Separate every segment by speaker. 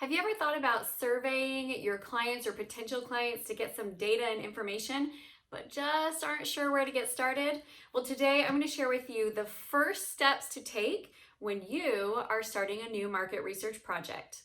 Speaker 1: Have you ever thought about surveying your clients or potential clients to get some data and information, but just aren't sure where to get started? Well, today I'm going to share with you the first steps to take when you are starting a new market research project.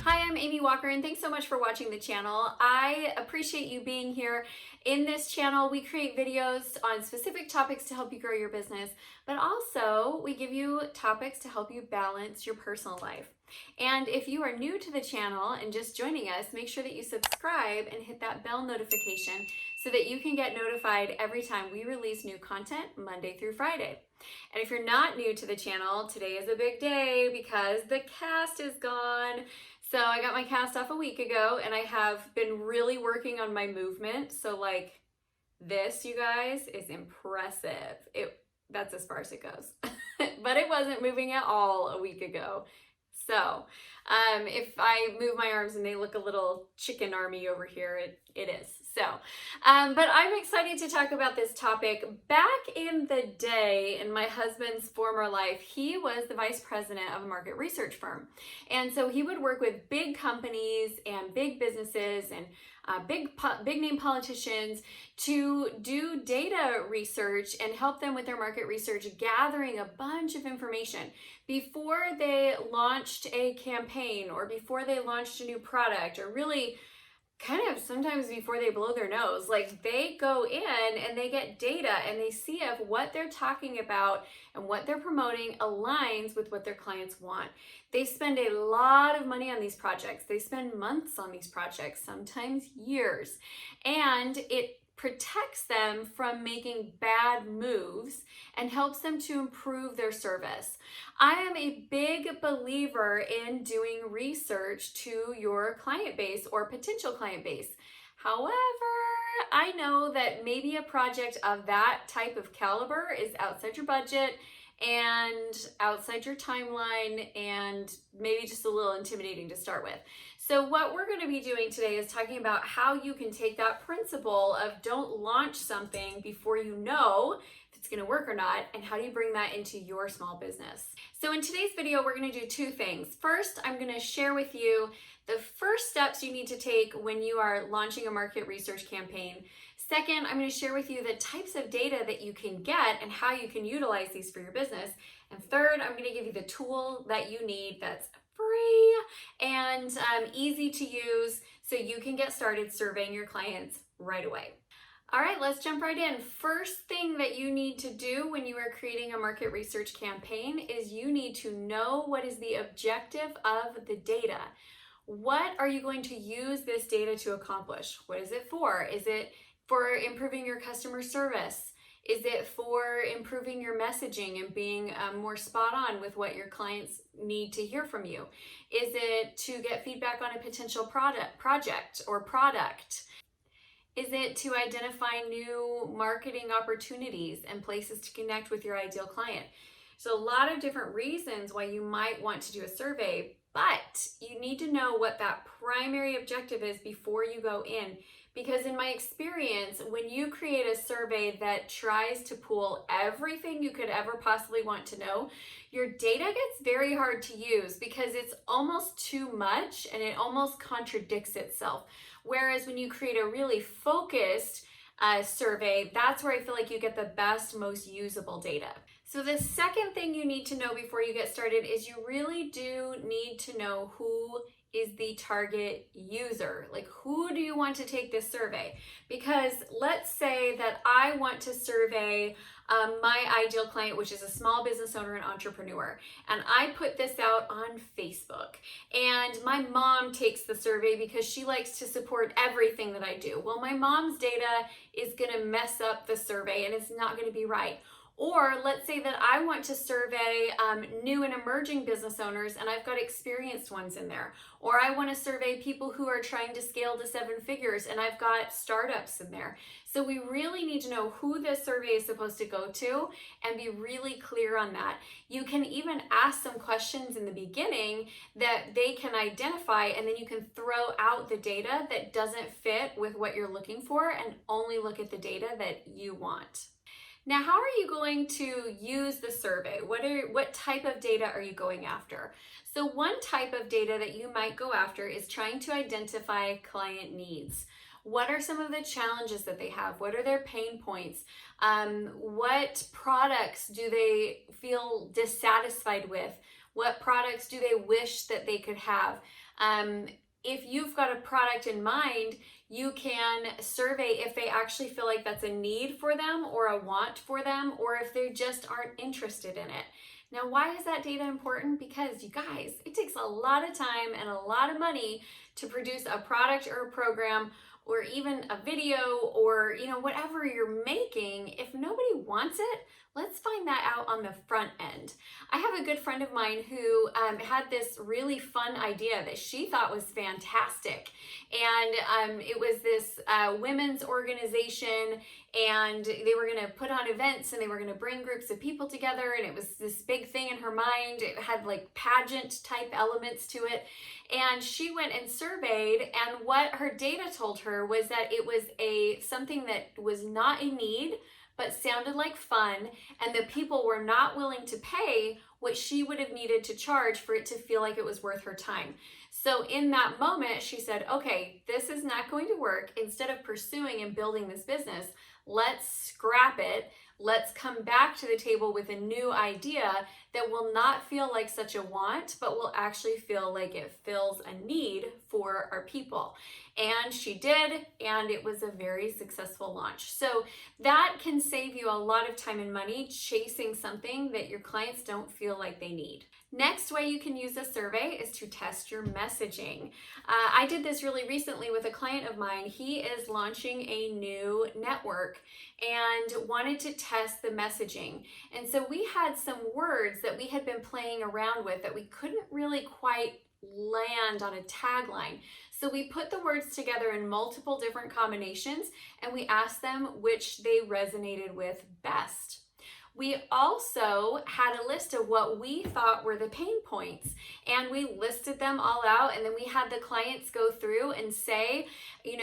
Speaker 1: Hi, I'm Amy Walker, and thanks so much for watching the channel. I appreciate you being here. In this channel, we create videos on specific topics to help you grow your business, but also we give you topics to help you balance your personal life. And if you are new to the channel and just joining us, make sure that you subscribe and hit that bell notification so that you can get notified every time we release new content Monday through Friday. And if you're not new to the channel, today is a big day because the cast is gone. So I got my cast off a week ago and I have been really working on my movement. So like this, you guys, is impressive. That's as far as it goes. But it wasn't moving at all a week ago. So if I move my arms and they look a little chicken army over here, it is. So, but I'm excited to talk about this topic. Back in the day, in my husband's former life, he was the vice president of a market research firm. And so he would work with big companies and big businesses and big name politicians to do data research and help them with their market research, gathering a bunch of information before they launched a campaign or before they launched a new product, or really kind of sometimes before they blow their nose. Like, they go in and they get data and they see if what they're talking about and what they're promoting aligns with what their clients want. They spend a lot of money on these projects. They spend months on these projects, sometimes years, and it protects them from making bad moves and helps them to improve their service. I am a big believer in doing research to your client base or potential client base. However, I know that maybe a project of that type of caliber is outside your budget and outside your timeline and maybe just a little intimidating to start with. So what we're going to be doing today is talking about how you can take that principle of don't launch something before you know if it's going to work or not, and how do you bring that into your small business. So in today's video, we're going to do two things. First, I'm going to share with you the first steps you need to take when you are launching a market research campaign. Second, I'm going to share with you the types of data that you can get and how you can utilize these for your business. And third, I'm going to give you the tool that you need that's free and easy to use so you can get started surveying your clients right away. All right, let's jump right in. First thing that you need to do when you are creating a market research campaign is you need to know what is the objective of the data. What are you going to use this data to accomplish? What is it for? Is it for improving your customer service? Is it for improving your messaging and being more spot on with what your clients need to hear from you? Is it to get feedback on a potential project or product? Is it to identify new marketing opportunities and places to connect with your ideal client? So a lot of different reasons why you might want to do a survey, but you need to know what that primary objective is before you go in. Because in my experience, when you create a survey that tries to pull everything you could ever possibly want to know, your data gets very hard to use because it's almost too much and it almost contradicts itself. Whereas when you create a really focused survey, that's where I feel like you get the best, most usable data. So the second thing you need to know before you get started is you really do need to know who is the target user. Like, who do you want to take this survey? Because let's say that I want to survey my ideal client, which is a small business owner and entrepreneur, and I put this out on Facebook, and my mom takes the survey because she likes to support everything that I do. Well, my mom's data is gonna mess up the survey and it's not gonna be right. Or let's say that I want to survey new and emerging business owners and I've got experienced ones in there. Or I want to survey people who are trying to scale to 7 figures and I've got startups in there. So we really need to know who this survey is supposed to go to and be really clear on that. You can even ask some questions in the beginning that they can identify, and then you can throw out the data that doesn't fit with what you're looking for and only look at the data that you want. Now, how are you going to use the survey? What type of data are you going after? So one type of data that you might go after is trying to identify client needs. What are some of the challenges that they have? What are their pain points? What products do they feel dissatisfied with? What products do they wish that they could have? If you've got a product in mind, you can survey if they actually feel like that's a need for them or a want for them, or if they just aren't interested in it. Now, why is that data important? Because you guys, it takes a lot of time and a lot of money to produce a product or a program or even a video or whatever you're making. If nobody wants it, let's find that out on the front end. I have a good friend of mine who had this really fun idea that she thought was fantastic. And it was this women's organization, and they were going to put on events and they were going to bring groups of people together. And it was this big thing in her mind. It had like pageant type elements to it. And she went and surveyed, and what her data told her was that it was something that was not a need, but sounded like fun, and the people were not willing to pay what she would have needed to charge for it to feel like it was worth her time. So in that moment, she said, okay, this is not going to work. Instead of pursuing and building this business, let's scrap it. Let's come back to the table with a new idea that will not feel like such a want, but will actually feel like it fills a need for our people. And she did, and it was a very successful launch. So that can save you a lot of time and money chasing something that your clients don't feel like they need. Next way you can use a survey is to test your messaging. I did this really recently with a client of mine. He is launching a new network and wanted to test the messaging. And so we had some words that we had been playing around with that we couldn't really quite land on a tagline. So we put the words together in multiple different combinations and we asked them which they resonated with best. We also had a list of what we thought were the pain points, and we listed them all out, and then we had the clients go through and say, in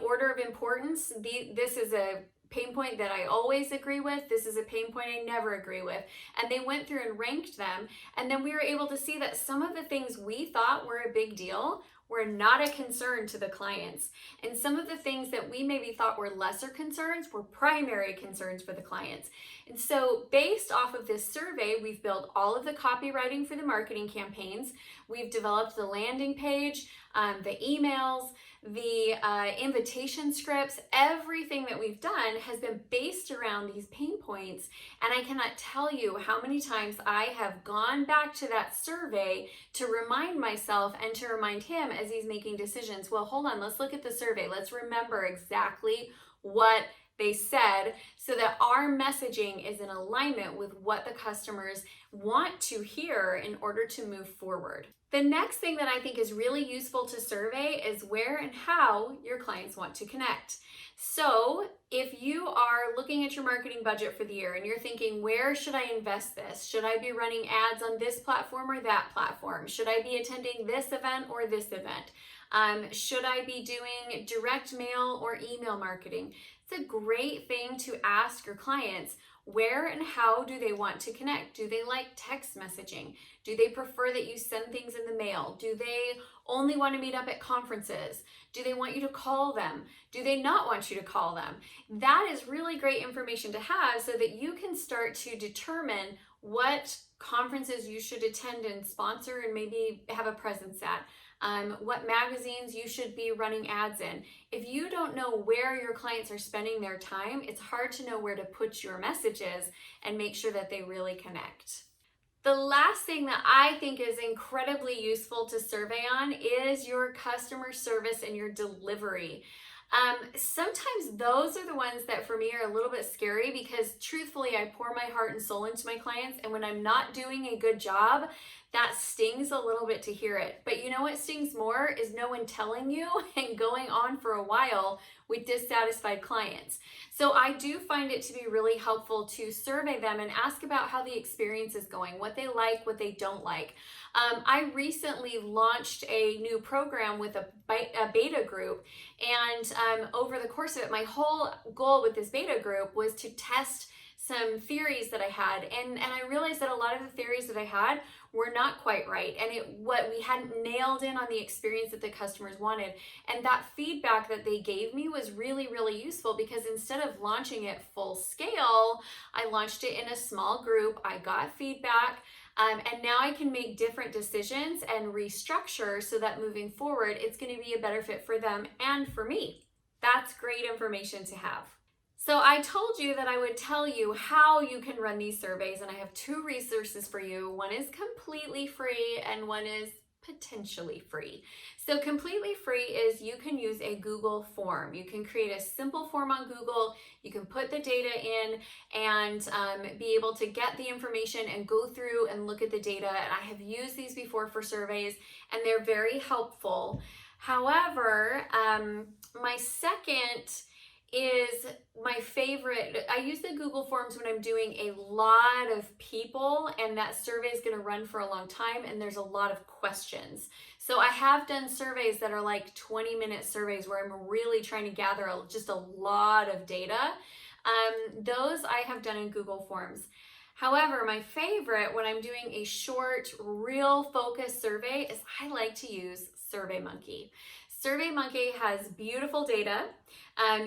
Speaker 1: order of importance, this is a pain point that I always agree with, this is a pain point I never agree with. And they went through and ranked them, and then we were able to see that some of the things we thought were a big deal were not a concern to the clients. And some of the things that we maybe thought were lesser concerns were primary concerns for the clients. And so based off of this survey, we've built all of the copywriting for the marketing campaigns. We've developed the landing page, the emails, the invitation scripts. Everything that we've done has been based around these pain points. And I cannot tell you how many times I have gone back to that survey to remind myself and to remind him as he's making decisions. Well, hold on, let's look at the survey. Let's remember exactly what they said so that our messaging is in alignment with what the customers want to hear in order to move forward. The next thing that I think is really useful to survey is where and how your clients want to connect. So if you are looking at your marketing budget for the year and you're thinking, where should I invest this? Should I be running ads on this platform or that platform? Should I be attending this event or this event? Should I be doing direct mail or email marketing? It's a great thing to ask your clients, where and how do they want to connect? Do they like text messaging? Do they prefer that you send things in the mail? Do they only want to meet up at conferences? Do they want you to call them? Do they not want you to call them? That is really great information to have so that you can start to determine what conferences you should attend and sponsor and maybe have a presence at. What magazines you should be running ads in. If you don't know where your clients are spending their time, it's hard to know where to put your messages and make sure that they really connect. The last thing that I think is incredibly useful to survey on is your customer service and your delivery. Sometimes those are the ones that for me are a little bit scary because truthfully, I pour my heart and soul into my clients. And when I'm not doing a good job, that stings a little bit to hear it. But you know what stings more is no one telling you and going on for a while with dissatisfied clients. So I do find it to be really helpful to survey them and ask about how the experience is going, what they like, what they don't like. I recently launched a new program with a beta group, and over the course of it, my whole goal with this beta group was to test some theories that I had, and I realized that a lot of the theories that I had were not quite right, and what we hadn't nailed in on the experience that the customers wanted. And that feedback that they gave me was really, really useful, because instead of launching it full scale, I launched it in a small group. I got feedback, and now I can make different decisions and restructure so that moving forward, it's going to be a better fit for them and for me. That's great information to have. So I told you that I would tell you how you can run these surveys, and I have two resources for you. One is completely free and one is potentially free. So completely free is you can use a Google form. You can create a simple form on Google. You can put the data in and be able to get the information and go through and look at the data. And I have used these before for surveys and they're very helpful. However, my second is my favorite. I use the Google Forms when I'm doing a lot of people and that survey is going to run for a long time and there's a lot of questions. So I have done surveys that are like 20-minute surveys where I'm really trying to gather just a lot of data. Those I have done in Google Forms. However, my favorite when I'm doing a short, real focused survey is I like to use SurveyMonkey. SurveyMonkey has beautiful data.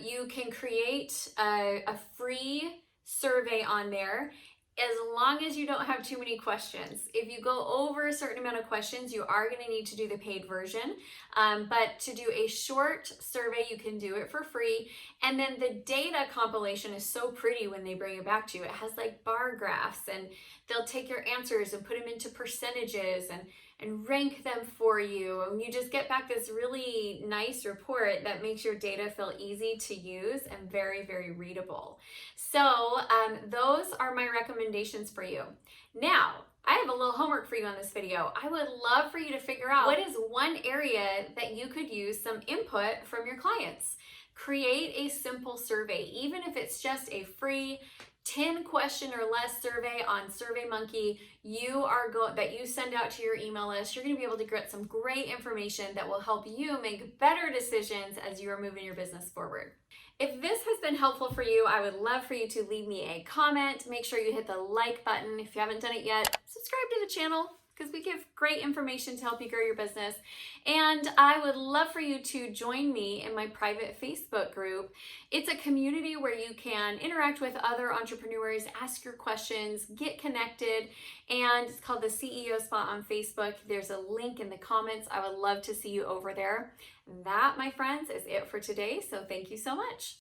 Speaker 1: You can create a free survey on there as long as you don't have too many questions. If you go over a certain amount of questions, you are going to need to do the paid version. But to do a short survey, you can do it for free. And then the data compilation is so pretty when they bring it back to you. It has like bar graphs and they'll take your answers and put them into percentages and rank them for you. And you just get back this really nice report that makes your data feel easy to use and very, very readable. So those are my recommendations for you. Now, I have a little homework for you on this video. I would love for you to figure out what is one area that you could use some input from your clients. Create a simple survey, even if it's just a free 10 question or less survey on SurveyMonkey that you send out to your email list. You're going to be able to get some great information that will help you make better decisions as you are moving your business forward. If this has been helpful for you, I would love for you to leave me a comment. Make sure you hit the like button. If you haven't done it yet, subscribe to the channel, because we give great information to help you grow your business. And I would love for you to join me in my private Facebook group. It's a community where you can interact with other entrepreneurs, ask your questions, get connected, and it's called the CEO Spot on Facebook. There's a link in the comments. I would love to see you over there. That, my friends, is it for today. So thank you so much.